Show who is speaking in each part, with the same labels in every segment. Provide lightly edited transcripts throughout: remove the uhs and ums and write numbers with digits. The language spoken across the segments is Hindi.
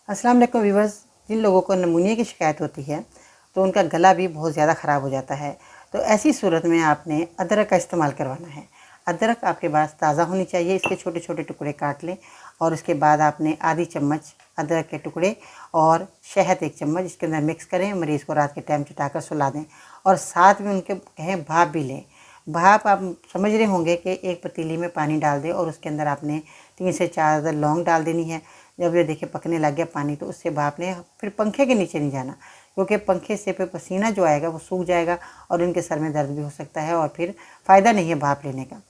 Speaker 1: अस्सलाम वालेकुम व्यूवर्स। जिन लोगों को नमूनिया की शिकायत होती है तो उनका गला भी बहुत ज़्यादा ख़राब हो जाता है, तो ऐसी सूरत में आपने अदरक का इस्तेमाल करवाना है। अदरक आपके पास ताज़ा होनी चाहिए, इसके छोटे छोटे टुकड़े काट लें और उसके बाद आपने आधी चम्मच अदरक के टुकड़े और शहद 1 चम्मच इसके अंदर मिक्स करें। मरीज़ को रात के टाइम चटाकर सुला दें और साथ में उनके कहें भाप भी लें। भाप आप समझ रहे होंगे कि एक पतीली में पानी डाल दें और उसके अंदर आपने 3 से 4 लौंग डाल देनी है। जब ये देखिए पकने लग गया पानी तो उससे भाप लें, फिर पंखे के नीचे नहीं जाना, क्योंकि पंखे से पे पसीना जो आएगा वो सूख जाएगा और इनके सर में दर्द भी हो सकता है और फिर फ़ायदा नहीं है भाप लेने का।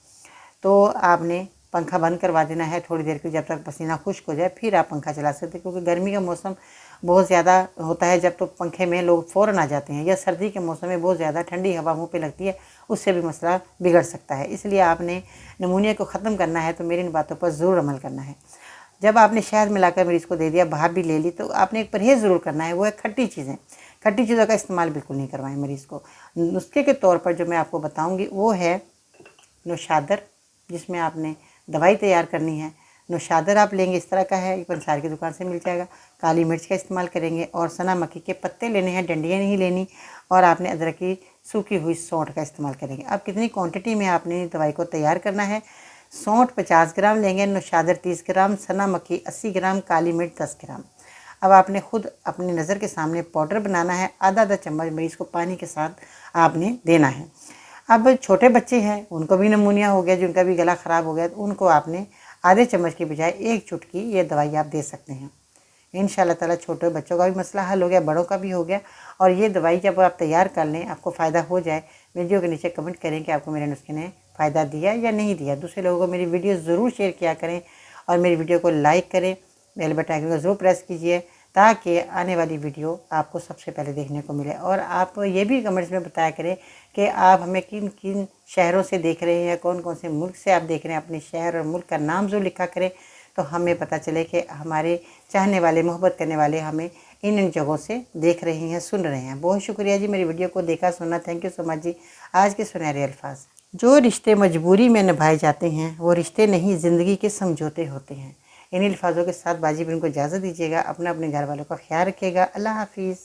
Speaker 1: तो आपने पंखा बंद करवा देना है थोड़ी देर के, जब तक पसीना खुश्क हो जाए फिर आप पंखा चला सकते हैं, क्योंकि गर्मी का मौसम बहुत ज़्यादा होता है जब तो पंखे में लोग फ़ौरन आ जाते हैं, या सर्दी के मौसम में बहुत ज़्यादा ठंडी हवा मुँह पे लगती है, उससे भी मसला बिगड़ सकता है। इसलिए आपने नमूनिया को ख़त्म करना है तो मेरी इन बातों पर ज़रूर अमल करना है। जब आपने शहद मिलाकर मरीज़ को दे दिया, भाप भी ले ली, तो आपने एक परहेज़ ज़रूर करना है, वो है खट्टी चीज़ें। खट्टी चीज़ों का इस्तेमाल बिल्कुल नहीं करवाएं मरीज़ को। नुस्खे के तौर पर जो मैं आपको बताऊंगी वो है नौशादर, जिसमें आपने दवाई तैयार करनी है। नौशादर आप लेंगे, इस तरह का है, ये पंसार की दुकान से मिल जाएगा। काली मिर्च का इस्तेमाल करेंगे और सना मक्खी के पत्ते लेने हैं, डंडियाँ नहीं लेनी। और आपने अदरक की सूखी हुई सौंठ का इस्तेमाल करेंगे। अब कितनी क्वांटिटी में आपने दवाई को तैयार करना है। सौंठ 50 ग्राम लेंगे, नौशादर 30 ग्राम, सना मक्खी 80 ग्राम, काली मिर्च 10 ग्राम। अब आपने खुद अपनी नज़र के सामने पाउडर बनाना है। आधा आधा चम्मच मरीज़ को पानी के साथ आपने देना है। अब छोटे बच्चे हैं, उनको भी नमूनिया हो गया, जिनका भी गला ख़राब हो गया, तो उनको आपने आधे चम्मच की बजाय 1 चुटकी ये दवाई आप दे सकते हैं। इंशाल्लाह ताला छोटे बच्चों का भी मसला हल हो गया, बड़ों का भी हो गया। और ये दवाई जब आप तैयार कर लें, आपको फ़ायदा हो जाए, वीडियो के नीचे कमेंट करें कि आपको मेरे नुस्खे ने फ़ायदा दिया या नहीं दिया। दूसरे लोगों को मेरी वीडियो ज़रूर शेयर किया करें और मेरी वीडियो को लाइक करें, बेल बटन आइकन को ज़रूर प्रेस कीजिए ताकि आने वाली वीडियो आपको सबसे पहले देखने को मिले। और आप ये भी कमेंट्स में बताया करें कि आप हमें किन किन शहरों से देख रहे हैं, कौन कौन से मुल्क से आप देख रहे हैं। अपने शहर और मुल्क का नाम ज़रूर लिखा करें तो हमें पता चले कि हमारे चाहने वाले, मोहब्बत करने वाले हमें इन जगहों से देख रहे हैं, सुन रहे हैं। बहुत शुक्रिया जी मेरी वीडियो को देखा सुना। थैंक यू सो मच जी। आज के सुनहरे अल्फाज, जो रिश्ते मजबूरी में निभाए जाते हैं वो रिश्ते नहीं, ज़िंदगी के समझौते होते हैं। इन अल्फाजों के साथ बाजी बिन को इजाज़त दीजिएगा। अपना अपने घर वालों का ख्याल रखिएगा। अल्लाह हाफिज़।